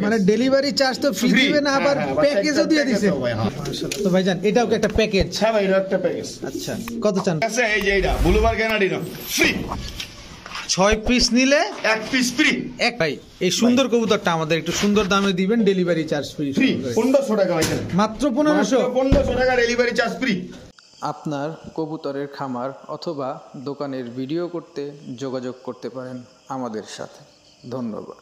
মানে delivery charge তো free দিবেন, আবার প্যাকেজও দিয়ে দিছে। তো ভাইজান এটাও কি একটা প্যাকেজ? হ্যাঁ ভাই, এটা একটা প্যাকেজ। আচ্ছা, কত চান? আচ্ছা, এই যে এটা ব্লুবার গ্যানাডিনো ফ্রি, 6 পিস নিলে 1 পিস ফ্রি। এক ভাই এই সুন্দর কবুতরটা আমাদের একটু সুন্দর দামে দিবেন, ডেলিভারি চার্জ ফ্রি। 1500 টাকা ভাই, মাত্র 1500 টাকা ডেলিভারি চার্জ ফ্রি। আপনার কবুতরের খামার অথবা দোকানের ভিডিও করতে যোগাযোগ করতে পারেন আমাদের সাথে। ধন্যবাদ।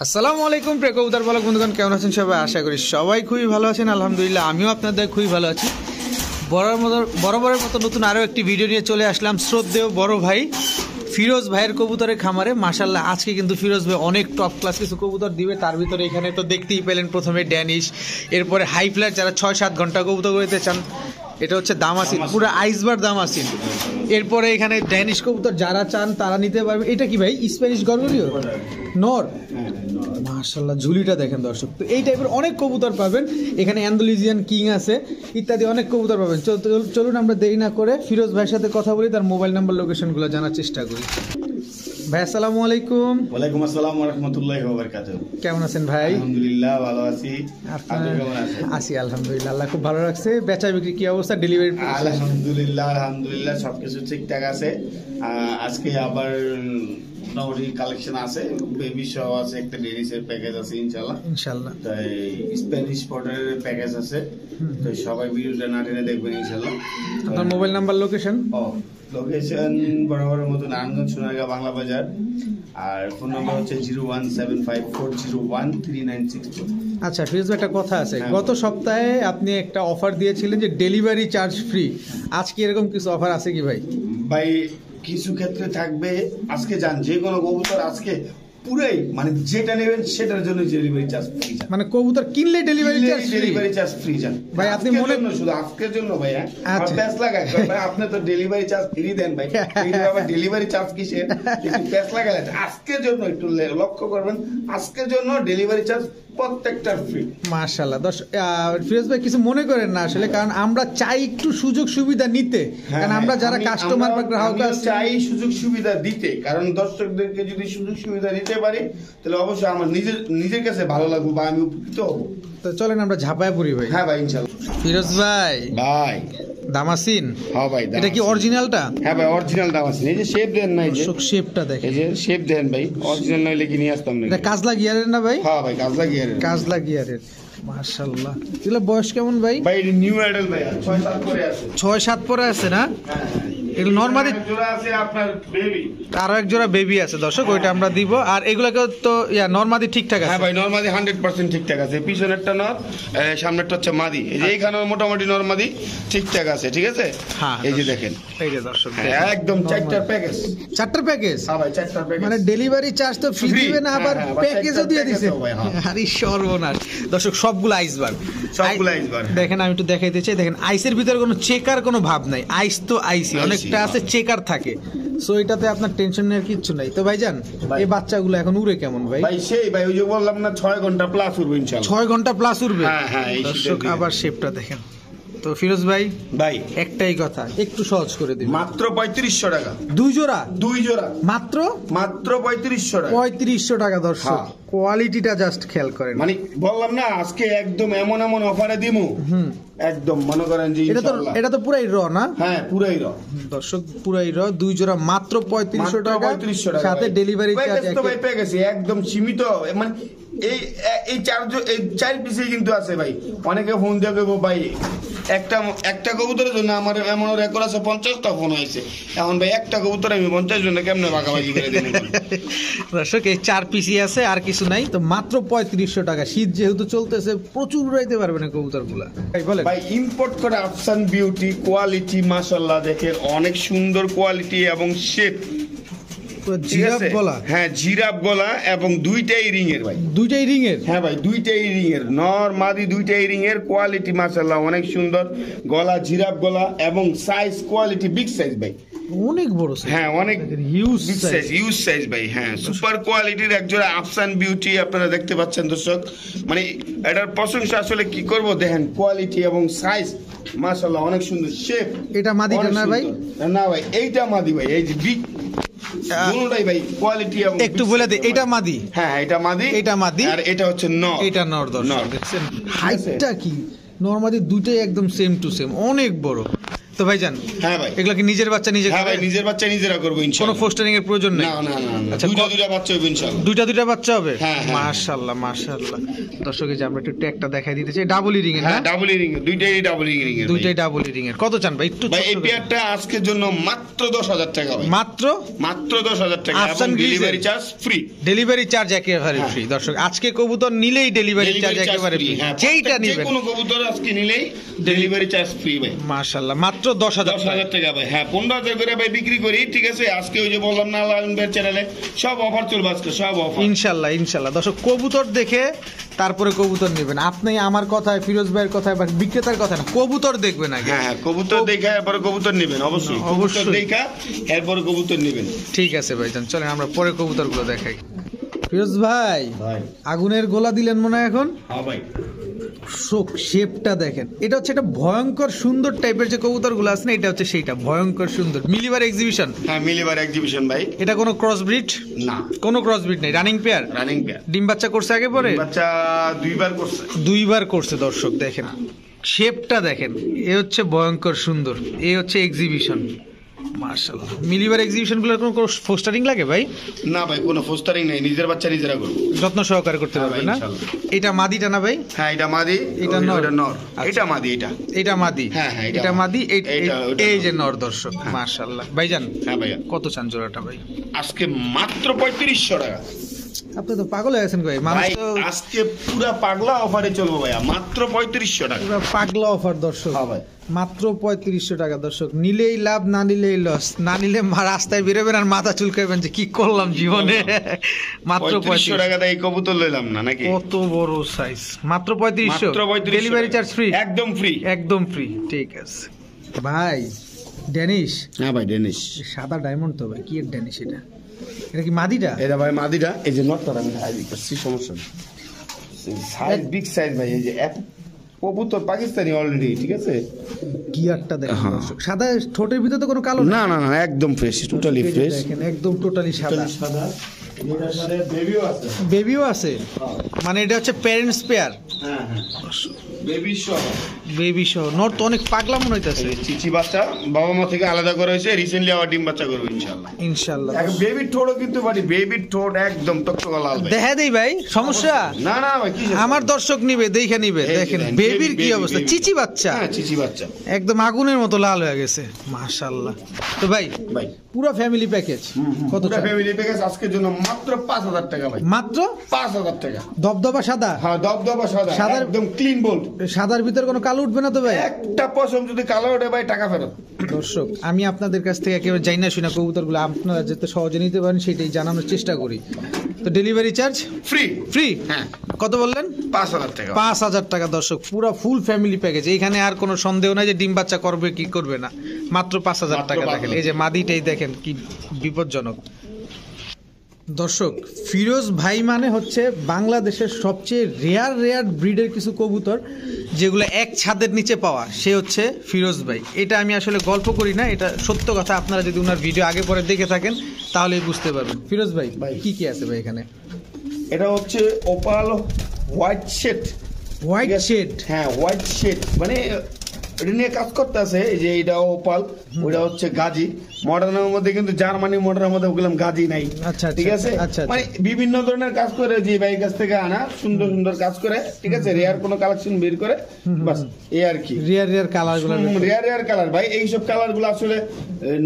আসসালামু আলাইকুম প্রিয় কবুতর পালক বন্ধুগণ, কেমন আছেন সবাই? আশা করি সবাই খুবই ভালো আছেন। আলহামদুলিল্লাহ, আমিও আপনাদের খুবই ভালো আছি। বরাবরের মতো নতুন আরও একটি ভিডিও নিয়ে চলে আসলাম শ্রদ্ধেয় বড় ভাই ফিরোজ ভাইয়ের কবুতরের খামারে। মাশাল্লাহ, আজকে কিন্তু ফিরোজ ভাই অনেক টপ ক্লাস কিছু কবুতর দিবে। তার ভিতরে এখানে তো দেখতেই পেলেন, প্রথমে ড্যানিশ, এরপরে হাই ফ্লাইট, যারা 6-7 ঘন্টা কবুতর করতে চান, এটা হচ্ছে দামাসিন, পুরো আইসবার দামাসিন। এরপরে এখানে ড্যানিশ কবুতর যারা চান তারা নিতে পারবে। এটা কি ভাই? স্প্যানিশ গরগরিও নর। মাশাল্লাহ, ঝুলিটা দেখেন দর্শক। তো এই টাইপের অনেক কবুতর পাবেন এখানে। অ্যান্ডালুজিয়ান কিং আছে, ইত্যাদি অনেক কবুতর পাবেন। চলুন আমরা দেরি না করে ফিরোজ ভাইয়ের সাথে কথা বলি, তার মোবাইল নাম্বার লোকেশনগুলো জানার চেষ্টা করি। ভাই আসসালামু আলাইকুম। ওয়ালাইকুম আসসালাম ওয়া রাহমাতুল্লাহি ওয়া বারাকাতুহু। কেমন আছেন ভাই? আলহামদুলিল্লাহ ভালো আছি। আপনি কেমন আছেন? আছি আলহামদুলিল্লাহ, আল্লাহ খুব ভালো রাখছে। বেচা বিক্রি কি অবস্থা? ডেলিভারি? আলহামদুলিল্লাহ সবকিছু ঠিকঠাক আছে। আজকে আবার মোটামুটি কালেকশন আছে, বেবি শো আছে, একটা ডেনিসের প্যাকেজ আছে ইনশাআল্লাহ। তাই স্প্যানিশ পটের প্যাকেজ আছে। তো সবাই ভিডিওটা না টেনে দেখবেন ইনশাআল্লাহ। আপনার মোবাইল নাম্বার লোকেশন? লোকেশন বরাবরের মতো নারায়ণগঞ্জ সোনারগাঁ বাংলা বাজার, আর ফোন নাম্বার হচ্ছে 01754013962। আচ্ছা ফিরোজ ভাই, একটা কথা আছে, গত সপ্তাহে আপনি একটা অফার দিয়েছিলেন যে ডেলিভারি চার্জ ফ্রি। আজকে এরকম কিছু অফার আছে কি ভাই? ভাই কিছু ক্ষেত্রে থাকবে। আজকে যান যে কোনো কবুতর আজকে পুরাই মানে যেটা নেবেন সেটার জন্য ডেলিভারি চার্জ ফ্রি। মানে কবুতর কিনলে ডেলিভারি চার্জ ফ্রি যান ভাই। আপনি মনে শুধু আজকের জন্য ভাই, প্যাস লাগায় ভাই, আপনি তো ডেলিভারি চার্জ ফ্রি দেন ভাই, আবার ডেলিভারি চার্জ কিসের? একটু প্যাস লাগালে আজকের জন্য একটু লক্ষ্য করবেন, আজকের জন্য ডেলিভারি চার্জ প্রত্যেকটা ফ্রি। মাশাআল্লাহ। ফিরোজ ভাই কিছু মনে করেন না আসলে, কারণ আমরা চাই একটু সুযোগ সুবিধা নিতে, কারণ আমরা যারা কাস্টমার বা গ্রাহক চাই সুযোগ সুবিধা দিতে, কারণ দর্শকদেরকে যদি সুযোগ সুবিধা দিতে পারি তাহলে অবশ্যই আমার নিজের কাছে ভালো লাগবে বা আমি উপকৃত হবো। তো চলেন আমরা ঝাঁপায় পড়ি ভাই। হ্যাঁ ভাই ইনশাআল্লাহ। ফিরোজ ভাই দামাসিন? হ্যাঁ ভাই। এটা কি অরিজিনালটা? হ্যাঁ ভাই অরিজিনাল দামাসিন। এই যে শেপ দেন না, এই যে শেপটা দেখেন, এই যে শেপ দেন ভাই, অরিজিনাল নইলে কি নিয়ে আসতাম না। এটা কাজলা গিয়ারের না ভাই? হ্যাঁ ভাই কাজলা গিয়ারের। মাশাআল্লাহ। এগুলা বয়স কেমন ভাই? ভাই নিউ মডেল ভাই, 6-7 পরে আছে। 6-7 পরে আছে না? এগুলো নরমালি জোড়া আছে আপনার বেবি, আরো এক জোড়া বেবি আছে দর্শক, ওইটা আমরা দিব। আর এগুলাকে তো নরমালি ঠিকঠাক আছে? হ্যাঁ ভাই নরমালি 100% ঠিকঠাক আছে। পিছনেরটা নর, সামনেরটা হচ্ছে মাদি। এই যে এইখানে মোটামুটি নরমালি ঠিকঠাক আছে, ঠিক আছে? হ্যাঁ এই যে দেখেন, এই যে দর্শক একদম 4টার প্যাকেজ। 4টার প্যাকেজ? হ্যাঁ ভাই 4টার প্যাকেজ। মানে ডেলিভারি চার্জ তো ফ্রি দিবেন, আবার প্যাকেজও দিয়ে দিছে। আরে সর্বনাশ দর্শক, সবগুলো আইসবার। দেখেন আমি একটু দেখাইতে চাই, দেখেন আইসের ভিতরে কোনো চেকার কোনো ভাব নাই। আইস তো আইসি, অনেকটা আছে চেকার থাকে, সো এটাতে আপনার টেনশন নেওয়ার কিচ্ছু নাই। তো ভাইজান এই বাচ্চাগুলো এখন উড়ে কেমন ভাই? ভাই সেই ভাই ওই যে বললাম না 6 ঘন্টা প্লাস উড়বে ইনশাআল্লাহ। 6 ঘন্টা প্লাস উড়বে? হ্যাঁ। দর্শক আবার শেপটা দেখেন। তো ফিরোজ ভাই একটাই কথা, একটু সহজ করে দিন। মাত্র 3500 টাকা। 2 জোড়া? 2 জোড়া মাত্র 3500 টাকা। 3500 টাকা দর্শক। কোয়ালিটিটা জাস্ট খেয়াল করেন। মানে বললাম না আজকে একদম এমন অফারে দিমু, একদম মনে করেন যে এটা তো পুরাই র না? হ্যাঁ পুরাই র দর্শক, পুরাই র। 2 জোড়া মাত্র 3500 টাকা, সাথে ডেলিভারি চার্জ একদম সীমিত। মানে এই 4 পিসে কিন্তু আছে ভাই। অনেকে ফোন দিয়ে কইবো ভাই একটা কবুতরের জন্য আমার এমন রেকর্ড আছে 50টা ফোন হয়েছে। এখন ভাই একটা কবুতর আমি 50 জন্য কেমনে ভাগাভাগি করে দিই? দর্শক এই 4 পিসই আছে, আর কিছু নাই। তো মাত্র 3500 টাকা। শীত যেহেতু চলতেছে, প্রচুর উড়াইতে পারবেন এই কবুতরগুলা। ভাই ইম্পোর্ট করে আফসান বিউটি, কোয়ালিটি মাশাআল্লাহ দেখেন, অনেক সুন্দর কোয়ালিটি এবং শেপ। জিরাফ গলা? হ্যাঁ জিরাফ গলা, এবং দুইটাই রিং এর ভাই। দুইটাই রিং এর? হ্যাঁ ভাই দুইটাই রিং এর, নর মাদি দুইটাই রিং এর। কোয়ালিটি মাশাআল্লাহ অনেক সুন্দর, গলা জিরাফ গলা, এবং সাইজ কোয়ালিটি বিগ সাইজ ভাই, অনেক বড় সাইজ। হ্যাঁ অনেক হিউজ সাইজ ভাই। হ্যাঁ সুপার কোয়ালিটির একজোড়া আফসান বিউটি আপনারা দেখতে পাচ্ছেন দর্শক। মানে এটার প্রশংসা আসলে কি করব, দেখেন কোয়ালিটি এবং সাইজ মাশাআল্লাহ অনেক সুন্দর। শেপ এটা মাদিটা না ভাই? না ভাই এইটা মাদি ভাই, এই যে বিগ দুটোটাই ভাই কোয়ালিটি এবং একটু বলে দে, এটা মাদি, হ্যাঁ এটা মাদি, এটা মাদি, আর এটা হচ্ছে নর। এটা নর। দর্শক দেখছেন হাইটটা কি, নরমাদি দুইটাই একদম সেম টু সেম, অনেক বড়। তো ভাইজান, হ্যাঁ ভাই, এগুলা কি নিজের বাচ্চা নিজে হ্যাঁ ভাই খাবে? নিজের বাচ্চা নিজেরা করব কোনো ইনশাআল্লাহ। ফোস্টারিং এর প্রয়োজন নেই? না না না না, আচ্ছা, দুইটা বাচ্চা হবে ইনশাআল্লাহ। দুইটা বাচ্চা হবে? হ্যাঁ, হ্যাঁ। মাশাআল্লাহ মাশাআল্লাহ। দর্শক এই যে আমরা একটু ট্যাগটা দেখাই দিতে চাই, ডাবল ইরিং এর না? হ্যাঁ ডাবল ইরিং, দুইটাই ডাবল ইরিং এর। দুইটাই ডাবল ইরিং এর। কত চান ভাই? একটু ভাই এই ছোট্ট করে। পেয়ারটা আজকের জন্য মাত্র 10,000 টাকা ভাই, মাত্র মাত্র 10,000 টাকা, আফসান এবং গ্রিজের। Delivery charge free. Delivery charge একেবারে হ্যাঁ। ফ্রি। দর্শক আজকে কবুতর নিলেই ডেলিভারি চার্জ একেবারে ফ্রি, যেইটা যে নেবেন। কোনো কবুতর আজকে নিলেই ডেলিভারি চার্জ ফ্রি ভাই। মাশাআল্লাহ, মাত্র 10,000 10,000 টাকা ভাই। হ্যাঁ 15,000 করে ভাই বিক্রি করি, ঠিক আছে। আজকে ওই যে বললাম না লালন ভাইয়ের চ্যানেলে সব অফার চলবে আজকে, সব অফার ইনশাআল্লাহ ইনশাআল্লাহ। দর্শক কবুতর দেখে তারপরে কবুতর নেবেন। আপনি আমার কথায়, ফিরোজ ভাইয়ের কথায় বা বিক্রেতার কথা না, কবুতর দেখবেন আগে। হ্যাঁ হ্যাঁ, কবুতর দেখা এরপরে কবুতর নেবেন, অবশ্যই কবুতর দেখা এরপরে কবুতর নেবেন। ঠিক আছে ভাইজান, চলেন আমরা পরে কবুতরগুলো দেখাই। ফিরোজ ভাই, ভাই আগুনের গোলা দিলেন মনে হয় এখন? হ্যাঁ ভাই, শেপটা দেখেন, এটা হচ্ছে একটা ভয়ঙ্কর সুন্দর টাইপের যে কবুতরগুলো আছে না, এটা হচ্ছে সেইটা ভয়ঙ্কর সুন্দর। মিলিবার এক্সিবিশন? হ্যাঁ মিলিবার এক্সিবিশন ভাই। এটা কোনো ক্রস ব্রিড? না, কোনো ক্রস ব্রিড নেই, রানিং পেয়ার। Running pair. ডিম বাচ্চা করছে আগে পরে? বাচ্চা দুইবার করছে। দুইবার করছে। দর্শক দেখেন শেপটা দেখেন, এ হচ্ছে ভয়ঙ্কর সুন্দর, এ হচ্ছে এক্সিবিশন। মাশাআল্লাহ। মিলিবার এক্সিবিশন গুলোর কোনো ফোস্টারিং লাগে ভাই? না ভাই, কোনো ফোস্টারিং নাই, নিজের বাচ্চা নিজেরা করবো, যত্ন সহকারে করতে হ্যাঁ পারবে ভাই, না? ইনশাআল্লাহ। এটা মাদিটা না ভাই? হ্যাঁ এটা মাদি, এটা নর। নর। এটা মাদি, এটা মাদি। হ্যাঁ, হ্যাঁ, এটা মাদি, ওটা এই নর। যে নর। দর্শক মাশাআল্লাহ। ভাইজান হ্যাঁ ভাইয়া, কত চান জোড়াটা ভাই? আজকে মাত্র 3500 টাকা। আপনি তো পাগল হয়ে গেছেন ভাই, মানুষ ভাই তো আজকে পুরা পাগলা অফারে চলবো ভাইয়া, মাত্র 3500 টাকা। পুরো পাগলা অফার। দর্শক হ্যাঁ ভাই, মাত্র 3500 টাকা। দর্শক নিলেই লাভ, না নিলেই লস। না নিলে রাস্তায় বেরোবেন আর মাথা চুলকাইবেন যে কি করলাম জীবনে। মাত্র 3500 টাকা দিয়ে এই কবুতর লইলাম না নাকি? কত বড় সাইজ। মাত্র 3500। মাত্র 3500 ডেলিভারি চার্জ ফ্রি? একদম ফ্রি, একদম ফ্রি। ঠিক আছে ভাই। ড্যানিশ? হ্যাঁ ভাই ডেনিশ। সাদা ডায়মন্ড তো ভাই, কি এর ড্যানিশ এটা? এটা কি মাদিটা? এটা ভাই মাদিটা, এই যে নটটা আমি হাই করছি, সমস্যা নেই। সাইজ বিগ সাইজ ভাই, এই যে এক কবুতর পাকিস্তানি অলরেডি, ঠিক আছে। গিয়ারটা দেখেন হ্যাঁ। দর্শক। সাদা ঠোঁটের ভিতরে তো কোনো কালো না না না, একদম ফ্রেশ, টোটালি ফ্রেশ, দেখেন একদম টোটালি সাদা। সাদা। এটার সাথে বেবিও আছে। বেবিও আছে? মানে এটা হচ্ছে প্যারেন্টস পেয়ার? হ্যাঁ হ্যাঁ, বেবি সহ। বেবি সহ। নর তো অনেক পাগলা মনে হইতাছে। এই চিচি বাচ্চা বাবা মা থেকে আলাদা করা হয়েছে, রিসেন্টলি আবার ডিম বাচ্চা করবে ইনশাআল্লাহ। ইনশাআল্লাহ। এক বেবির ঠোঁটও কিন্তু বাড়ি, বেবির ঠোঁট একদম টকটকা লাল ভাই। দেখা দেই ভাই, সমস্যা? না না ভাই, কি আমার দর্শক নিবে, দেখে নিবে। এই যে দেখেন দেখেন, বেবির কি baby, অবস্থা, baby। চিচি বাচ্চা। হ্যাঁ চিচি বাচ্চা, একদম আগুনের মতো লাল হয়ে গেছে। মাশাআল্লাহ। তো ভাই ভাই পুরো ফ্যামিলি প্যাকেজ কত? পুরো ফ্যামিলি প্যাকেজ আজকের জন্য মাত্র 5000 টাকা ভাই, মাত্র 5000 টাকা। দবদবা সাদা? হ্যাঁ দবদবা সাদা, সাদার- একদম ক্লিন বোল্ড। সাদার ভিতর কোনো কালো উঠবে না তো ভাই? একটা পশম যদি কালো ওঠে ভাই, টাকা ফেরত। দর্শক আমি আপনাদের কাছ থেকে একেবারে জানি না শুনা কবুতরগুলো আপনারা যাতে সহজে নিতে পারেন সেটাই জানানোর চেষ্টা করি। তো ডেলিভারি চার্জ ফ্রি, ফ্রি? হ্যাঁ। কত বললেন? 5000 টাকা। 5000 টাকা। দর্শক পুরো ফুল ফ্যামিলি প্যাকেজ, এইখানে আর কোনো সন্দেহ নাই যে ডিম বাচ্চা করবে কি করবে না। মাত্র 5000 মাত্র টাকা। 5000 দেখেন এই যে মাদিটাই দেখেন কি বিপজ্জনক। দর্শক ফিরোজ ভাই মানে হচ্ছে বাংলাদেশের সবচেয়ে রেয়ার ব্রিডের কিছু কবুতর যেগুলো এক ছাদের নিচে পাওয়া, সে হচ্ছে ফিরোজ ভাই। এটা আমি আসলে গল্প করি না, এটা সত্য কথা। আপনারা যদি ওনার ভিডিও আগে পরে দেখে থাকেন তাহলেই বুঝতে পারবেন। ফিরোজ ভাই ভাই। কি কি আছে ভাই এখানে? এটা হচ্ছে opal white shade. White shade? হ্যাঁ হোয়াইট শেড, মানে এটা নিয়ে কাজ করতে আছে। এই যে এটা ওপাল, ওটা হচ্ছে গাজী। মডার্নের মধ্যে কিন্তু জার্মানি মডার্নের মধ্যে ওগুলো গাজী নাই। আচ্ছা, ঠিক আছে। আচ্ছা, মানে বিভিন্ন ধরনের কাজ করে, যে ভাই কাছ থেকে আনা সুন্দর সুন্দর কাজ করে, ঠিক আছে। রেয়ার কোনো কালেকশন বের করে, বাস এই আর কি। রিয়ার কালার গুলো? রেয়ার কালার ভাই, এইসব কালার গুলো আসলে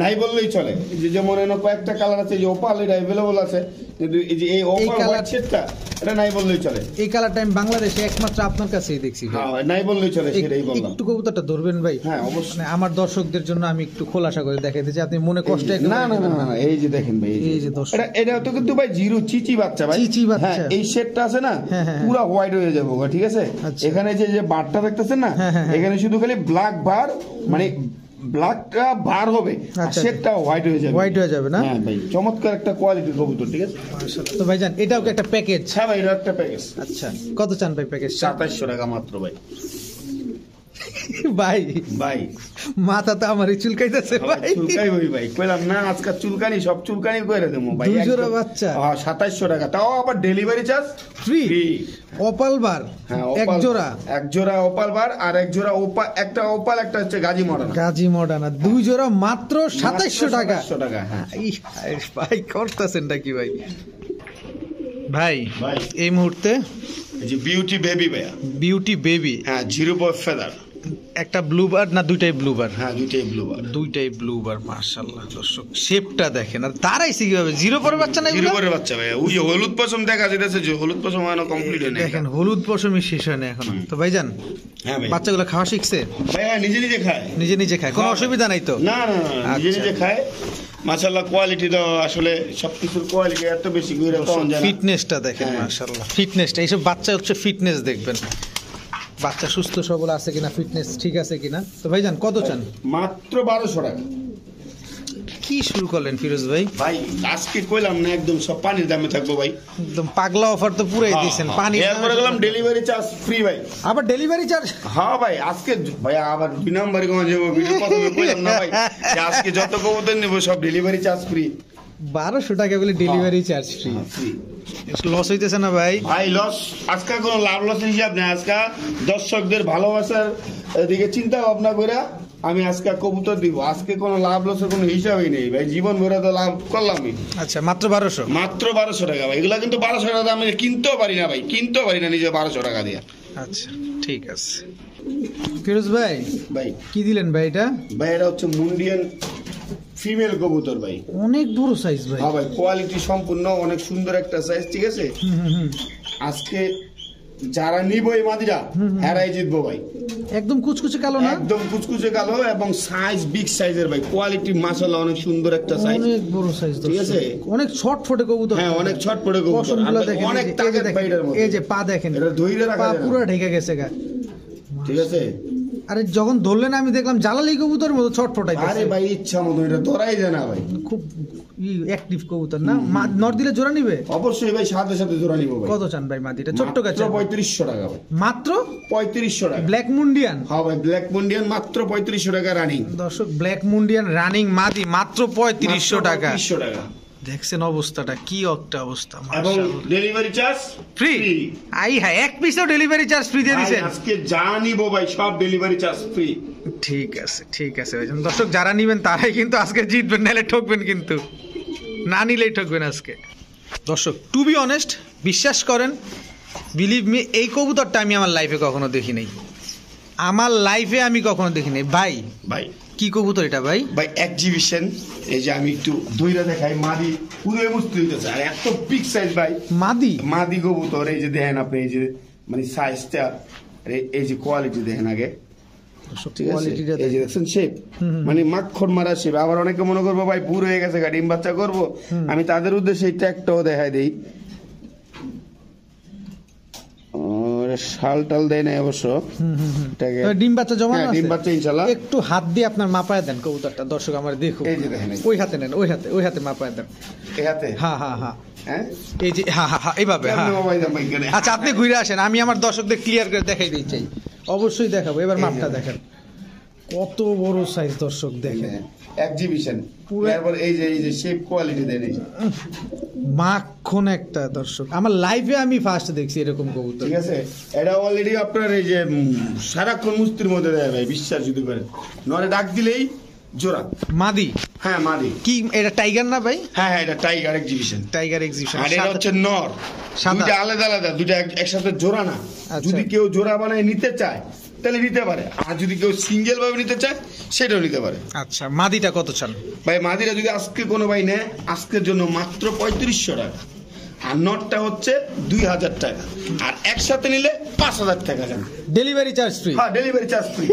নাই বললেই চলে। যে যেমন এনে কয়েকটা কালার আছে, যে ওপাল এটা অ্যাভেলেবল আছে, কিন্তু এই যে এই ওপাল হোয়াইট শেডটা এটা নাই বললেই চলে। এই কালারটা আমি বাংলাদেশে একমাত্র আপনার কাছেই দেখছি ভাই। হ্যাঁ নাই বললেই চলে, সেটাই বললাম। একটু কবুতরটা ধরবেন ভাই? হ্যাঁ অবশ্যই। মানে আমার দর্শকদের জন্য আমি একটু খোলাসা করে দেখাই দিচ্ছি, আপনি মনে কষ্ট না না না না, এই যে দেখেন ভাই, এই যে দর্শক। এটা তো কিন্তু ভাই জিরো চিচি বাচ্চা ভাই, চিচি বাচ্চা। হ্যাঁ, এই শেডটা আছে না, হ্যাঁ, হ্যাঁ, পুরো হোয়াইট হয়ে যাবে গো, ঠিক আছে। আচ্ছা। এখানে যে যে বারটা দেখতেছেন না, হ্যাঁ, হ্যাঁ, হ্যাঁ। এখানে শুধু খালি ব্ল্যাক বার, মানে ব্ল্যাকটা বার হবে, আর আচ্ছা। শেডটা হোয়াইট হয়ে যাবে। হোয়াইট হয়ে যাবে না? হ্যাঁ ভাই, চমৎকার একটা কোয়ালিটির কবুতর, ঠিক আছে। মাশাআল্লাহ। তো ভাইজান এটাও কি একটা প্যাকেজ? হ্যাঁ ভাই, এটা একটা প্যাকেজ। আচ্ছা কত চান ভাই প্যাকেজ? 2700 টাকা মাত্র ভাই। ভাই ভাই মাথা তো আমারই চুলকাইতেছে ভাই। চুলকাই ভাই কইলাম না আজকাল চুলকানি সব চুলকানি করে দেবো ভাই। 2 জোড়া বাচ্চা 2700 টাকা, তাও আবার ডেলিভারি চার্জ ফ্রি। অপাল বার হ্যাঁ, এক জোড়া, এক জোড়া ওপাল বার আর এক জোড়া একটা ওপাল, একটা হচ্ছে গাজী মডার্ন। গাজী মডার্ন 2 জোড়া মাত্র 2700 টাকা। 2700 টাকা হ্যাঁ। ভাই করতেছেনটা কি ভাই? ভাই ভাই এই মুহূর্তে এই যে বিউটি বেবি ভাইয়া, বিউটি বেবি, হ্যাঁ জিরো বয় ফেদার, একটা ব্লু বার না দুইটাই ব্লু বার? হ্যাঁ দুইটাই ব্লু বার। দুইটাই ব্লু বার, মাশাআল্লাহ দর্শক শেপটা দেখেন। আর দাঁড়াইছে কিভাবে? জিরো পরে বাচ্চা না জিরো এগুলো? পরে বাচ্চা ভাইয়া, ওই যে হলুদ পশম দেখা যাইতেছে, যে হলুদ পশম এখনো কমপ্লিট হয় না। দেখেন হলুদ পশমই শেষ হয় না এখনো। তো ভাইজান হ্যাঁ ভাই, বাচ্চাগুলো খাওয়া শিখছে? ভাইয়া নিজে নিজে খায়, নিজে নিজে খায়, কোনো হ্যাঁ। অসুবিধা নাই তো? না না না, নিজে আচ্ছা। নিজে খায়। মাশাআল্লাহ কোয়ালিটি তো আসলে সবকিছুর কোয়ালিটি এত বেশি করে পাওয়া যায় না। ফিটনেসটা দেখেন হ্যাঁ। মাশাআল্লাহ, ফিটনেসটা এইসব বাচ্চা হচ্ছে ফিটনেস দেখবেন, বাচ্চা সুস্থ সবল আছে কিনা, ফিটনেস ঠিক আছে কিনা। তো ভাইজান কত চান? মাত্র 1200 টাকা। কি শুরু করলেন ফিরোজ ভাই? ভাই আজকে কইলাম না একদম সব পানির দামে থাকবো ভাই, একদম পাগলা অফার তো পুরাই দিয়েছেন। পানি এরপরে গেলাম ডেলিভারি চার্জ ফ্রি ভাই। আবার ডেলিভারি চার্জ? হ্যাঁ ভাই আজকে ভাই আবার 2 নম্বরে কোন যাবো, ভিডিও প্রথমে কইলাম না ভাই যে আজকে যত কবুতর নেব সব ডেলিভারি চার্জ ফ্রি। 1200 টাকা বলে ডেলিভারি চার্জ ফ্রি? লস হইতেছে না ভাই? ভাই লস আজকে কোনো লাভ লস হিসাব নেই, আজকে দর্শকদের ভালোবাসার দিকে চিন্তা ভাবনা করে আমি আজকে কবুতর দিব। আজকে কোনো লাভ লসের কোনো হিসাবই নেই ভাই, জীবন ভরে তো লাভ করলামই। আচ্ছা মাত্র 1200? মাত্র 1200 টাকা ভাই, এগুলা কিন্তু 1200 টাকা আমি কিনতেও পারি না ভাই, কিনতেও পারি না নিজে 1200 টাকা দিয়ে। আচ্ছা ঠিক আছে। ফিরোজ ভাই ভাই কি দিলেন ভাই এটা? ভাই এটা হচ্ছে মুন্ডিয়ান ফিমেল কবুতর ভাই, অনেক বড় সাইজ ভাই। হ্যাঁ ভাই কোয়ালিটি সম্পূর্ণ অনেক সুন্দর একটা সাইজ, ঠিক আছে। আজকে যারা নিব এই মাদিরা হেরাই জিতবো ভাই। একদম কুচকুচে কালো না? একদম কুচকুচে কালো এবং সাইজ বিগ সাইজের ভাই, কোয়ালিটি মাশাআল্লাহ অনেক সুন্দর একটা সাইজ, অনেক বড় সাইজ ঠিক আছে। অনেক ছটফটে কবুতর। হ্যাঁ অনেক ছটপটে কবুতর, পশমগুলো আর দেখেন, অনেক এই যে তাগত দেখেন, বাইরের মতো, এই যে পা দেখেন, এটা ধইরে রাখা পা যায় না। পুরো ঢেকে গেছে গা, ঠিক আছে। আরে যখন ধরলেন আমি দেখলাম জালালি কবুতর মতো ছটফটাইতেছে। আরে ভাই ইচ্ছা মতো এটা ধরাই যায় না ভাই, খুব অ্যাক্টিভ কবুতর না? নর দিলে জোড়া নিবে? অবশ্যই ভাই, সাথে সাথে জোড়া নিব ভাই। কত চান ভাই মাদিটা? ছোট্ট গাছ 3500 টাকা ভাই, মাত্র 3500 টাকা। ব্ল্যাক মুন্ডিয়ান? হ্যাঁ ভাই ব্ল্যাক মুন্ডিয়ান মাত্র 3500 টাকা রানিং। দর্শক ব্ল্যাক মুন্ডিয়ান রানিং মাদি মাত্র 3500 টাকা। 3500 টাকা দেখছেন অবস্থাটা, কি একটা অবস্থা। এবং ডেলিভারি চার্জ ফ্রি? আই হ্যাঁ, এক পিসও ডেলিভারি চার্জ ফ্রি দিয়ে দিয়েছেন? আজকে যা নিব ভাই সব ডেলিভারি চার্জ ফ্রি। ঠিক আছে ঠিক আছে ভাইজান। দর্শক যারা নিবেন তারাই কিন্তু আজকে জিতবেন, নাহলে ঠকবেন, কিন্তু না নিলেই ঠকবেন আজকে। দর্শক টু বি অনেস্ট, বিশ্বাস করেন, বিলিভ মি, এই কবুতরটা আমি আমার লাইফে কখনো দেখি নাই, আমার লাইফে আমি কখনো দেখি নাই ভাই। ভাই কি কবুতর এটা ভাই? ভাই এক্সিবিশন, এই যে আমি একটু দইরা দেখাই, মাদি পুরো বুঝতে হইতেছে, আর এত বিগ সাইজ ভাই মাদি? মাদি কবুতর, এই যে দেখেন আপনি, এই যে মানে সাইজটা, এই যে কোয়ালিটি দেখেন আগে, ঠিক আছে। এই যে দেখছেন শেপ, মানে মাখন মারা শেপ। আবার অনেকে মনে করবো ভাই বুড়ো হয়ে গেছে, ডিম বাচ্চা করবো, আমি তাদের উদ্দেশ্যে এই ট্যাগটাও দেখাই দেই। শাল টাল দেয় না অবশ্য, ডিম বাচ্চা জমা আছে? ডিম বাচ্চা ইনশাআল্লাহ। একটু হাত দিয়ে আপনার মাপায় দেন কবুতরটা, দর্শক আমার দেখুন। এই যে দেখেন, ওই হাতে নেন, ওই হাতে মাপায় দেন। এই হাতে? হ্যাঁ হ্যাঁ হ্যাঁ, হ্যাঁ এই যে হ্যাঁ হ্যাঁ হ্যাঁ, এইভাবে। হ্যাঁ আচ্ছা, আপনি ঘুরে আসেন, আমি আমার দর্শকদের ক্লিয়ার করে দেখাই দিই চাই। অবশ্যই দেখাবো। এবার মাপটা দেখেন, কত বড় সাইজ দর্শক দেখেন, এক্সিবিশন পুরো। এরপর এই যে শেপ কোয়ালিটি দেন, এই মাখন একটা। দর্শক আমার লাইফে আমি ফার্স্ট দেখছি এরকম কবুতর, ঠিক আছে। এটা অলরেডি আপনার এই যে সারাক্ষণ মুস্তির মধ্যে দেয় ভাই, বিশ্বাস যদি করেন, নরে ডাক দিলেই জোড়া মাদি। হ্যাঁ মাদি। কি এটা টাইগার না ভাই? হ্যাঁ হ্যাঁ এটা টাইগার এক্সিবিশন। Tiger exhibition. আর এটা হচ্ছে নর, দুইটা আলাদা আলাদা, দুইটা একসাথে জোড়া না। আচ্ছা। যদি কেউ জোড়া বানায় নিতে চায় তাহলে নিতে পারে, আর যদি কেউ সিঙ্গেল ভাবে নিতে চায় সেটাও নিতে পারে। আচ্ছা মাদিটা কত চান ভাই? মাদিরা যদি আজকে কোনো ভাই নেয়, আজকের জন্য মাত্র 3500 টাকা, আর নটটা হচ্ছে 2000 টাকা, আর একসাথে নিলে 5000 টাকা জান। Delivery charge free? হ্যাঁ ডেলিভারি চার্জ ফ্রি।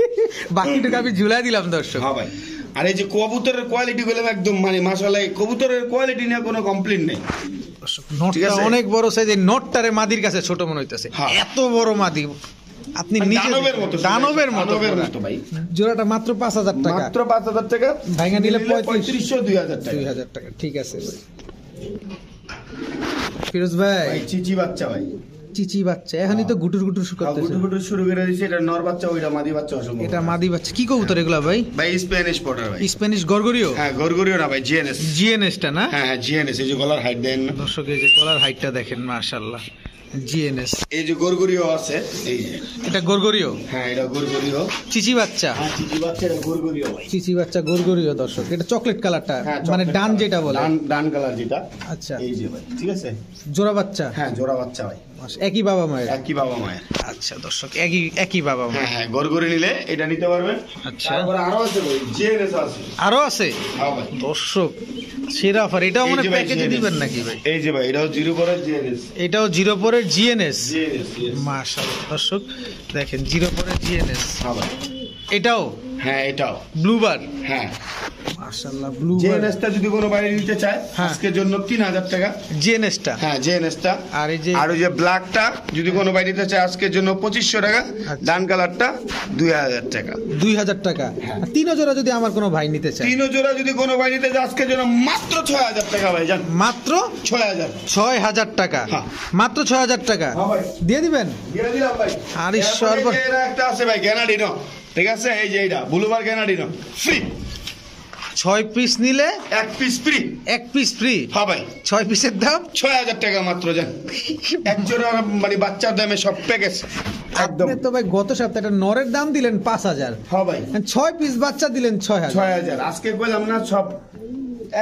বাকিটুকু আমি ঝুলাই দিলাম দর্শক। হ্যাঁ ভাই। আর এই যে কবুতরের কোয়ালিটি গুলো একদম মানে মাশাআল্লাহ, কবুতরের কোয়ালিটি নিয়ে কোনো কমপ্লেইন নেই। নটটা অনেক বড় সাইজ, এই নটটারে মাদির কাছে ছোট মনে হইতাছে, এত বড় মাদি। আপনি দানবের মতো, দানবের মতো ভাই। জোড়াটা মাত্র 5000 টাকা, মাত্র 5000 টাকা, ভাঙা নিলে 3500 2000 টাকা। 2000 টাকা, ঠিক আছে। ফিরোজ ভাই ভাই চিচি বাচ্চা ভাই, চিচি বাচ্চা এখনই তো গুটুর গুটুর করতেছে। গুটুর শুরু করে দিয়েছে। এটা নর বাচ্চা, ওইটা মাদি বাচ্চা। অসম্ভব। এটা মাদি বাচ্চা। কি কবুতর এগুলা ভাই? ভাই স্প্যানিশ পটার ভাই। স্প্যানিশ গরগরিও? হ্যাঁ গরগরিও না ভাই, জিএনএস। জিএনএস টা না? হ্যাঁ জিএনএস। এই যে গলার হাইট দেন দর্শক, এই যে গলার হাইটটা দেখেন, মাশাআল্লাহ। জিএনএস। এই যে গরগরিও আছে, এই যে এটা গরগরিও? হ্যাঁ এটা গরগরিও। চিচি বাচ্চা? হ্যাঁ চিচি বাচ্চা, এটা গরগরিও ভাই। চিচি বাচ্চা গরগরিও দর্শক। এটা চকলেট কালারটা, মানে ডান যেটা বলে, ডান কালার যেটা। আচ্ছা এই যে ভাই, ঠিক আছে। জোড়া বাচ্চা? হ্যাঁ জোড়া বাচ্চা ভাই। একই বাবা মায়ের? একই বাবা মায়ের। আচ্ছা দর্শক, একই বাবা মায়ের। হ্যাঁ হ্যাঁ, গরগরি নিলে এটা নিতে পারবেন। আচ্ছা, তারপরে আরো আছে ভাই, জিএনএস আছে। আরো আছে? হ্যাঁ ভাই। দর্শক সেরা অফার। এটাও মানে প্যাকেজে দিবেন নাকি ভাই? এই যে ভাই, এটাও জিরো পরের জিএনএস। এটাও জিরো পরের জিএনএস? জিএনএস। মাশাআল্লাহ দর্শক দেখেন, জিরো পরের জিএনএস। হ্যাঁ ভাই। এটাও? হ্যাঁ এটাও ব্লুবার? হ্যাঁ মাশাআল্লাহ ব্লুবার। জিএনএসটা যদি কোনো বাইরে নিতে চায় আজকের জন্য 3000 টাকা জিএনএসটা। হ্যাঁ জিএনএসটা। আর এই যে ওই যে ব্ল্যাকটা যদি কোনো বাইরে নিতে চায় আজকের জন্য 2500 টাকা। ডান কালারটা 2000 টাকা। 2000 টাকা। আর তিন জোড়া যদি আমার কোনো ভাই নিতে চায়? তিন জোড়া যদি কোনো ভাই নিতে চায় আজকের জন্য মাত্র 6000 টাকা ভাই। জান মাত্র 6000 টাকা? হ্যাঁ। মাত্র 6000 টাকা হ্যাঁ ভাই। দিয়ে দিবেন? দিয়ে দিলাম ভাই। আরে সর্ব- এর একটা আছে ভাই গ্যানাডিনো, ঠিক আছে। এই যে এইটা ব্লুবার গ্যানাডিনো ফ্রি। 6 পিস নিলে 1 পিস ফ্রি। 1 piece free? হ্যাঁ ভাই। 6 পিসের দাম 6000 টাকা মাত্র। জান এক জোড়া মানে বাচ্চার দামে সব প্যাকেজ একদম। আপনি তো ভাই গত সপ্তাহে একটা নরের দাম দিলেন 5000। হ্যাঁ ভাই। 6 পিস বাচ্চা দিলেন 6000। 6000 আজকে কইলাম না, সব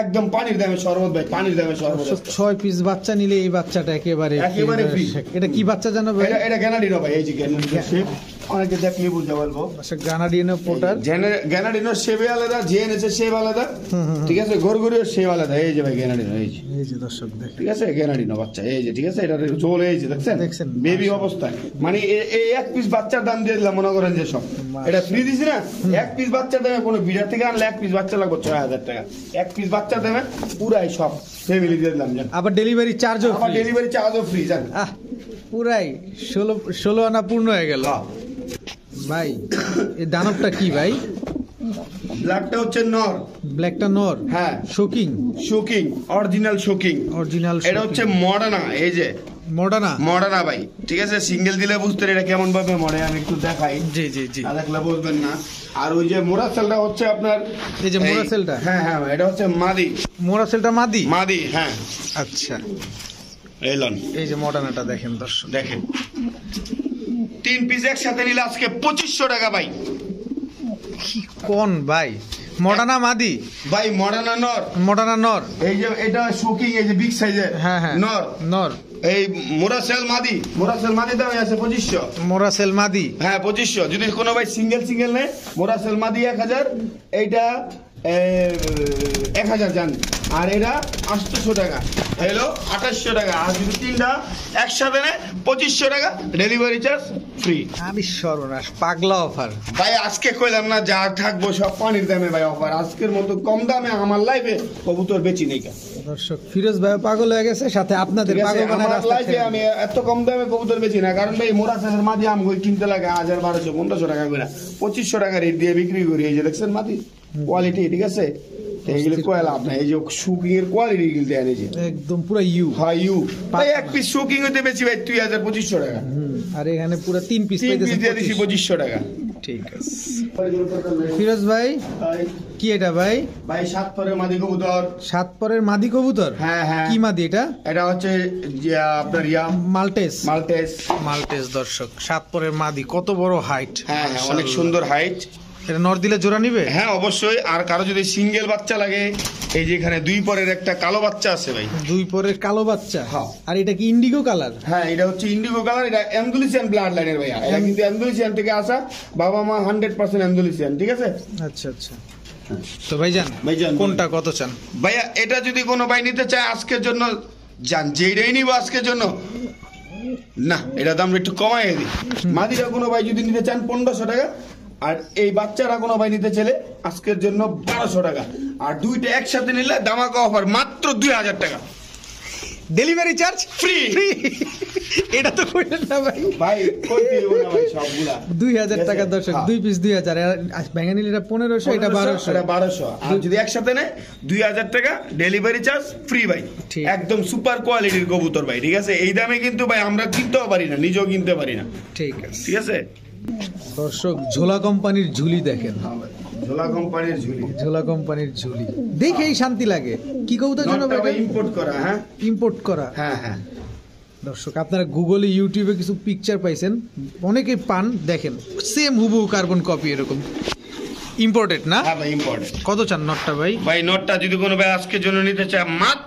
একদম পানির দামে শরবত ভাই, পানির দামে শরবত। 6 পিস বাচ্চা নিলে এই বাচ্চাটা একেবারে ফ্রি। এটা কি বাচ্চা জানো ভাই? এটা গ্যানাডিনো ভাই। এই যে গ্যানাডিনো শেপ, অনেকে দেখলে বুঝতে পারবো। আচ্ছা, গ্রানাডিনো পোটার। গ্যানাডিনোর শেপ আলাদা, জিএনএস এর শেপ আলাদা, ঠিক আছে। গরগরিওর শেপ আলাদা। এই যে ভাই গ্যানাডিনো, এই যে এই যে দর্শক দেখেন, ঠিক আছে। গ্যানাডিনো বাচ্চা, এই যে ঠিক আছে। এটা চলে, এই যে দেখছেন বেবি অবস্থায়। মানে এই 1 পিস বাচ্চার দাম দিয়ে দিলাম, মনে করেন যে সব এটা ফ্রি দিছি না। 1 পিস বাচ্চার দামে কোনো বিড়ার থেকে আনলে 1 পিস বাচ্চা লাগবে 6000 টাকা। 1 পিস বাচ্চার দামে পুরাই সব ফ্যামিলি দিয়ে দিলাম। জান আবার ডেলিভারি চার্জও আবার ডেলিভারি চার্জও ফ্রি। জান পুরাই 16 আনা পূর্ণ হয়ে গেল ভাই। এই দানবটা কি ভাই? ব্ল্যাকটা হচ্ছে নর, ব্ল্যাকটা নর। হ্যাঁ shocking? Shocking, original shocking. Original. এটা হচ্ছে মডার্না। এই যে মডার্না ভাই, ঠিক আছে। সিঙ্গেল দিলে বুঝতে এটা কেমন ভাবে মডে, আমি একটু দেখাই। জি জি জি, দেখলে বুঝবেন না। আর ওই যে মোরাসেলটা হচ্ছে আপনার, এই যে মোরাসেলটা, হ্যাঁ হ্যাঁ এটা হচ্ছে মাদি। মোরাসেলটা মাদি? মাদি, হ্যাঁ। আচ্ছা, এলন। এই যে মডার্নাটা দেখেন দর্শক, দেখেন 3 পিস একসাথে নিলে আজকে 2500 টাকা ভাই। কি কোন ভাই? মডার্না মাদি ভাই, মডার্না নর। মডার্না নর। এই যে এটা শোকিং, এই যে বিগ সাইজের। হ্যাঁ হ্যাঁ, নর। এই মোরাসেল মাদি দামে আছে 2500। মোরাসেল মাদি, হ্যাঁ 2500। যদি কোনো ভাই সিঙ্গেল নেয়, মোরাসেল মাদি 1000, এইটা 1000 জান। আর এটা 800 টাকা, হ্যালো 2800 টাকা। আর যদি তিনটা একসাথে নেয় 2500 টাকা, ডেলিভারি চার্জ ফ্রি। আমি সর্বনাশ, পাগলা অফার ভাই। আজকে কইলাম না যা থাকবো সব পানির দামে ভাই অফার। আজকের মতো কম দামে আমার লাইফে কবুতর বেচি নেই। দর্শক, ফিরোজ ভাই পাগল হয়ে গেছে, সাথে আপনাদের পাগল বানায় রাস্তা লাইফে আমি এত কম দামে কবুতর বেচি না। কারণ ভাই মোরাসেলের মাদি আম কিনতে লাগে 1000, 1200, 1500 টাকা করে। 2500 টাকা রেট দিয়ে বিক্রি করি। এই যে দেখছেন মাদি কোয়ালিটি, ঠিক আছে। এইগুলো কয় লাভ নাই। এই যে শুকিং এর কোয়ালিটি গিলতে আনে, যে একদম পুরো ইউ। হ্যাঁ ইউ ভাই। 1 পিস শুকিং হতে বেশি ভাই 2500 টাকা। আর এখানে পুরো 3 পিস দিয়ে দিছি 2500 টাকা। ঠিক আছে ফিরোজ ভাই, কি এটা ভাই? ভাই 7 পরের মাদি কবুতর। 7 পরের মাদি কবুতর? হ্যাঁ হ্যাঁ। কি মাদি এটা? এটা হচ্ছে আপনার মাল্টেস। দর্শক, 7 পরের মাদি, কত বড় হাইট। হ্যাঁ হ্যাঁ, অনেক সুন্দর হাইট। এটা নর দিলে জোড়া নিবে? হ্যাঁ অবশ্যই। আর কারো যদি সিঙ্গেল বাচ্চা লাগে, এই যে এখানে 2 পরের একটা কালো বাচ্চা আছে ভাই। 2 পরের কালো বাচ্চা? হ্যাঁ। আর এটা কি ইন্ডিগো কালার? হ্যাঁ এটা হচ্ছে ইন্ডিগো কালার। এটা অ্যান্ডালুসিয়ান ব্লাড লাইনের ভাইয়া। এটা কিন্তু অ্যান্ডালুসিয়ান থেকে আসা, বাবা মা 100% অ্যান্ডালুসিয়ান, ঠিক আছে। আচ্ছা আচ্ছা। তো ভাইজান কোনটা কত চান? ভাইয়া এটা যদি কোনো ভাই নিতে চায় আজকের জন্য, জান যেইটাই নিব আজকের জন্য না, এটা দাম একটু কমাই দিই। মাদিরা কোনো ভাই যদি নিতে চান 1500 টাকা। আর এই বাচ্চারা কোনো ভাই নিতে চাইলে আজকের জন্য 1200 টাকা। আর দুইটা একসাথে নিলে ধামাকা অফার মাত্র 2000 টাকা। Delivery charge free. ফ্রি, এটা তো কইলেন না ভাই। ভাই কই দিব না ভাই সবগুলা 2000 টাকা দর্শক, হ্যাঁ। 2 পিস 2000, ভেঙে নিলে এটা 1500, এটা 1200। এটা 1200, আর যদি একসাথে নেয় 2000 টাকা ডেলিভারি চার্জ ফ্রি ভাই। ঠিক। একদম সুপার কোয়ালিটির কবুতর ভাই, ঠিক আছে? এই দামে কিন্তু ভাই আমরা কিনতেও পারি না, নিজেও কিনতে পারি না, ঠিক আছে ঠিক আছে? দর্শক, ঝোলা কোম্পানির ঝুলি দেখেন, ঝোলা কোম্পানির ঝুলি, ঝোলা কোম্পানির ঝুলি দেখেই শান্তি লাগে। কি কবুতর জন্য নটটা ভাই ভাই? ইম্পোর্ট করা। হ্যাঁ ইম্পোর্ট করা। হ্যাঁ হ্যাঁ। দর্শক, আপনারা গুগলে ইউটিউবে কিছু পিকচার পাইছেন, অনেকেই পান, দেখেন সেম হুবহু কার্বন কপি এরকম, ইম্পোর্টেড না? হ্যাঁ ভাই ইম্পোর্টেড। কত চান নটটা ভাই? ভাই নটটা যদি কোনো ভাই আজকের জন্য নিতে চায় মাত্র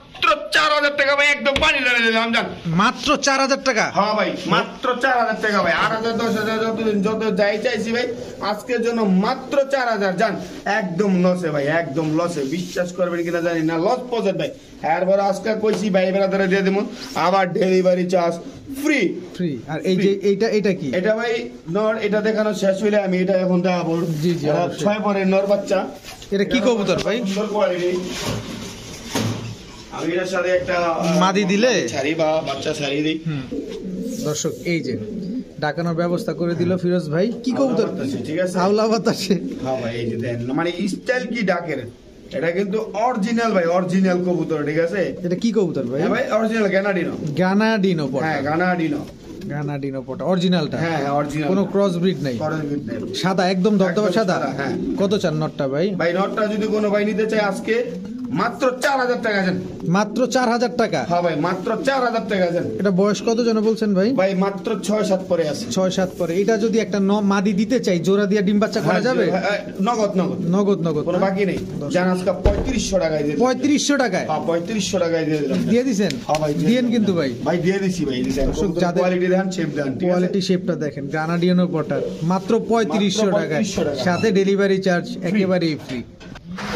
4000 টাকা ভাই, একদম পানি ঢেলে দিলাম জান। মাত্র 4000 টাকা? হ্যাঁ ভাই মাত্র 4000 টাকা ভাই, 8000 10,000 যত যাই চাইছি ভাই, আজকের জন্য মাত্র 4000 জান। একদম লসে ভাই, একদম লসে, বিশ্বাস করবেন কিনা জানি না, লস পজেট ভাই। এরপর আজকে কইছি ভাই বেড়াদারে দিয়ে দেবো, আবার ডেলিভারি চার্জ ফ্রি। ফ্রি। আর এই যে এইটা কি? এটা ভাই নর, এটা দেখানো শেষ হইলে আমি এটা এখন দেখাবো। জি, জি, এটা অবশ্যই। 6 পরের নর বাচ্চা। এটা কি কবুতর ভাই? সুন্দর কোয়ালিটি। আমি এটার সাথে একটা মাদি দিলে? ছাড়ি বা বাচ্চা ছাড়ি দিই। দর্শক, এই যে ডাকানোর ব্যবস্থা করে দিল ফিরোজ ভাই। কি কবুতর? আওলা বাতাসে, ঠিক আছে? আওলা বাতাসে। হ্যাঁ ভাই, এই যে দেন, মানে স্টাইল কি ডাকের, এটা কিন্তু অরিজিনাল ভাই, অরিজিনাল কবুতর, ঠিক আছে? এটা কি কবুতর ভাই? হ্যাঁ ভাই অরিজিনাল গ্যানাডিনো। গানাডিনো পটা। হ্যাঁ গানাডিনো। গানাডিনো পটা অরিজিনালটা? হ্যাঁ হ্যাঁ অরিজিনাল, কোনো ক্রস ব্রিড নাই? সাদা, একদম ধবধবে একদম সাদা। সাদা, হ্যাঁ। কত চান নটটা ভাই? ভাই নটটা যদি কোনো ভাই নিতে চায় আজকে মাত্র 4000 টাকা দেন। মাত্র 4000 টাকা? হ্যাঁ ভাই মাত্র 4000 টাকা দেন। এটা বয়স কত জন বলছেন ভাই? ভাই মাত্র 6-7 পরে আছে। 6-7 পরে। এটা যদি একটা মাদি দিতে চাই, জোড়া দিয়ে ডিম বাচ্চা করা যাবে? হ্যাঁ, নগদ নগদ নগদ নগদ কোনো না? বাকি নেই। জান আজকে 3500 টাকায় দিয়ে দিলাম। 3500 টাকায় হ্যাঁ 3500 টাকায় দিয়ে দিলাম। দিয়ে দিছেন? হ্যাঁ ভাই দিয়ে দিয়েন দিলাম। কিন্তু ভাই। ভাই দিয়ে দিছি ভাই, দিছেন। দর্শক, যাদের- কোয়ালিটি দেন, শেপ দেন, ঠিক আছে? কোয়ালিটি শেপটা দেখেন, গ্রানাডিয়ানো পটার মাত্র 3500 মাত্র টাকায়, 3500 টাকা। সাথে ডেলিভারি চার্জ একেবারেই ফ্রি।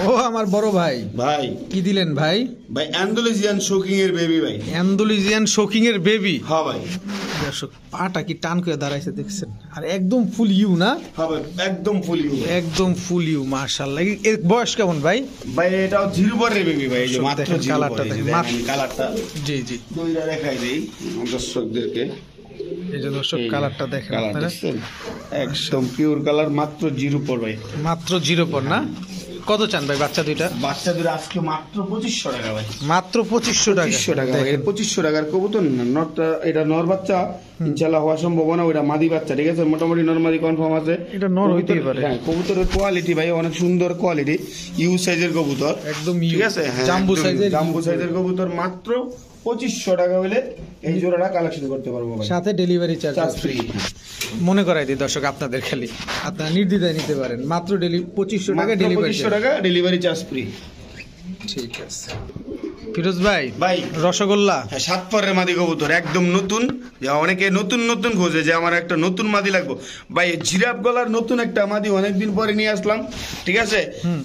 ও আমার বড় ভাই, ভাই কি দিলেন ভাই? ভাই অ্যান্ডালুসিয়ান শোকিং এর বেবি ভাই। অ্যান্ডালুসিয়ান শোকিং এর বেবি। হ্যাঁ ভাই। দর্শক, পাটা কি টান করে দাঁড়াইছে দেখছেন, আর একদম ফুল ইউ না? হ্যাঁ ভাই একদম ফুল ইউ। একদম ফুল ইউ, মাশাআল্লাহ। এর বয়স কেমন ভাই? ভাই এটাও জিরো পরের বেবি ভাই, এই যে মাত্র দেখেন জিরো কালারটা পরে, এই যে দেখেন, দেখেন মাত্র- আমি কালারটা জি জি, দুইটা দেখাই দেই দর্শকদেরকে। এই যে দর্শক এই যে কালারটা দেখেন কালার আপনারা, দেখছেন? একদম পিওর কালার, মাত্র জিরো পর ভাই। মাত্র 0 পর না? কত চান ভাই বাচ্চা দুইটা? বাচ্চাদের আজকে মাত্র 2500 টাকা ভাই। মাত্র 2500 টাকা। 2500 টাকা ভাই, দেখেন। 2500 টাকার কবুতর না, নটটা এটা নর বাচ্চা ইনশাআল্লাহ হওয়া সম্ভাবনা, ওইটা মাদি বাচ্চা, ঠিক আছে? মোটামুটি নর মাদি কনফার্ম আছে। এটা নর হইতেই পারে। হ্যাঁ কবুতরের কোয়ালিটি ভাই অনেক সুন্দর কোয়ালিটি, ইউ সাইজের কবুতর, একদম ঠিক আছে? হ্যাঁ জাম্বু সাইজের, জাম্বু সাইজের কবুতর, মাত্র 2500 টাকা হলে এই জোড়াটা কালেকশন করতে পারবো ভাই, সাথে delivery charge charge free. Free. মনে করাই দিই দর্শক আপনাদের, খালি আপনারা নির্দ্বিধায় নিতে পারেন, মাত্র 2500 টাকা মাত্র ডেলিভারি 2500 টাকা ডেলিভারি চার্জ ফ্রি। ঠিক আছে। ফিরোজ ভাই, ভাই রসগোল্লা। হ্যাঁ, 7 পরের মাদি কবুতর একদম নতুন, যে অনেকে নতুন নতুন খোঁজে যে আমার একটা নতুন মাদি লাগবে, ভাই জিরাফ গলার নতুন একটা মাদি অনেকদিন পরে নিয়ে আসলাম, ঠিক আছে?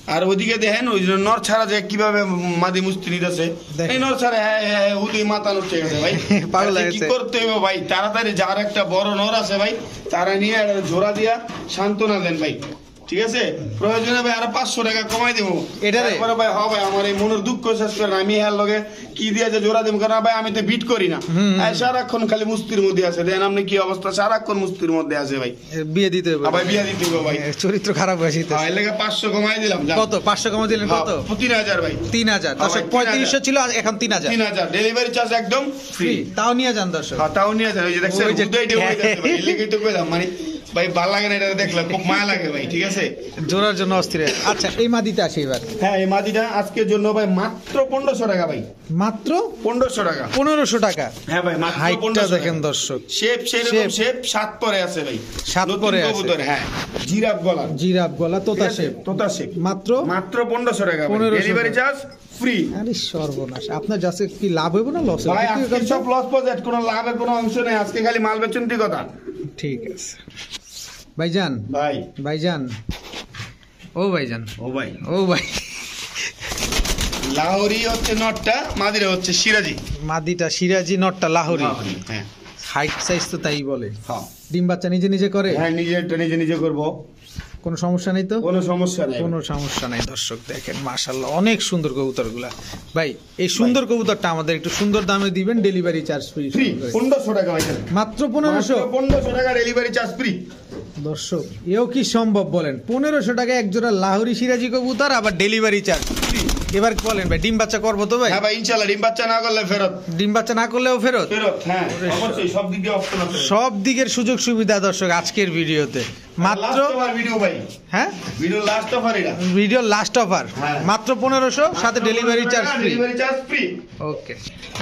আর ওইদিকে দেখেন ওই যে নর ছাড়া যে কিভাবে মাদি মুস্তি নিতেছে, দেখেন। এই নর ছাড়া হ্যাঁ হ্যাঁ উদি মাথা নষ্ট হয়ে গেছে ভাই। পাগল আচ্ছা, হয়ে কি গেছে। করতে হবে ভাই, তাড়াতাড়ি যার একটা বড় নর আছে ভাই, তারা নিয়ে একটা জোড়া দিয়া সান্ত্বনা দেন ভাই, ঠিক আছে? প্রয়োজনে ভাই আরো 500 টাকা কমাই দেবো এটারে? তারপরে ভাই হ্যাঁ ভাই আমার এই মনের দুঃখ শেষ করেন, আমি হ্যাঁ লগে কি দিয়ে যে জোড়া দেবো, কারণ ভাই আমি তো বিট করি না, সারাক্ষণ খালি মুস্তির মধ্যে আছে। দেন আপনি কি অবস্থা, সারাক্ষণ মুস্তির মধ্যে আছে ভাই, বিয়ে দিতে হবে ভাই বিয়া দিতে হবে ভাই। চরিত্র খারাপ হয়েছে। এর লেগে 500 কমাই দিলাম। যান। কত? 500 কমে দিলেন কত? 3000 ভাই। 3000। দর্শক, 3500 ছিল, এখন 3000 3000 ডেলিভারি চার্জ একদম ফ্রি। ফ্রি। তাও নিয়ে যান দর্শক। হ্যাঁ তাও নিয়ে যান, ওই যে দেখছেন ওই যে- উদয় ডেউই যাচ্ছে ভাই, এর লেগেই তো কইলাম, মানে ভাই ভালো লাগে না এটা দেখলে, খুব মায়া লাগে ভাই, ঠিক আছে? জোড়ার জন্য অস্থির। আচ্ছা, এই মাদিতে আসি এবার। হ্যাঁ এই মাদিটা আজকের জন্য ভাই মাত্র 1500 টাকা ভাই, মাত্র 1500 টাকা। 1500 টাকা। হ্যাঁ ভাই মাত্র হাইটটা 1500 দেখেন টাকা। দর্শক, শেপ সেরকম Shape। শেপ 7 পরে আছে ভাই, 7 নতুন পরে আছে। কবুতর, হ্যাঁ জিরাফ গলা, জিরাফ গলা, তোতা শেপ। তোতা শেপ, মাত্র মাত্র 1500 টাকা 1500 ডেলিভারি চার্জ ফ্রি। আরে সর্বনাশ, আপনার যাচ্ছে কি লাভ হইব না লস? ভাই আজকে সব লস প্রজেক্ট, কোনো লাভের কোনো অংশ নেই, আজকে খালি মাল বেচন্তি কথা। ঠিক আছে ভাইজান, ভাই ভাইজান, ও ভাইজান, ও ভাই ও ভাই, লাহোরি হচ্ছে নটটা, মাদিরা হচ্ছে সিরাজি। মাদিটা সিরাজি, নটটা লাহোরি। লাহোরি, হ্যাঁ হাইট সাইজ তো তাই বলে। হ্যাঁ ডিম বাচ্চা নিজে নিজে করে? হ্যাঁ নিজেরটা নিজে নিজে করবো। কোনো সমস্যা নেই তো? কোনো সমস্যা নেই, কোনো সমস্যা নাই। দর্শক দেখেন মাশাআল্লাহ অনেক সুন্দর কবুতরগুলা। ভাই এই সুন্দর কবুতরটা আমাদের একটু সুন্দর দামে দিবেন, ডেলিভারি চার্জ ফ্রি। 1500 টাকা ভাই, মাত্র 1500 টাকা ডেলিভারি চার্জ ফ্রি। দর্শক এও কি সম্ভব বলেন? 1500 টাকা এক জোড়া লাহোরি সিরাজি কবুতর, আবার ডেলিভারি চার্জ ফ্রি। এবার বলেন ভাই ডিম বাচ্চা করবো তো ভাই? হ্যাঁ ভাই ইনশাআল্লাহ, ডিম বাচ্চা না করলে ফেরত। ডিম বাচ্চা না করলেও ফেরত? ফেরত, হ্যাঁ অবশ্যই, সব দিকে অপশন আছে, সব দিকের সুযোগ সুবিধা দর্শক আজকের ভিডিওতে। মাত্র ভিডিও ভাই, হ্যাঁ ভিডিও লাস্ট অফার, এটা ভিডিও লাস্ট অফার, হ্যাঁ। মাত্র 1500 সাথে delivery charge free. Delivery charge free. Okay,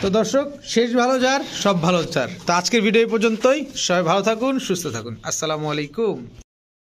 তো দর্শক শেষ ভালো যার সব ভালো চার। তো আজকের ভিডিও এই পর্যন্তই। সবাই ভালো থাকুন, সুস্থ থাকুন। আসসালামু আলাইকুম।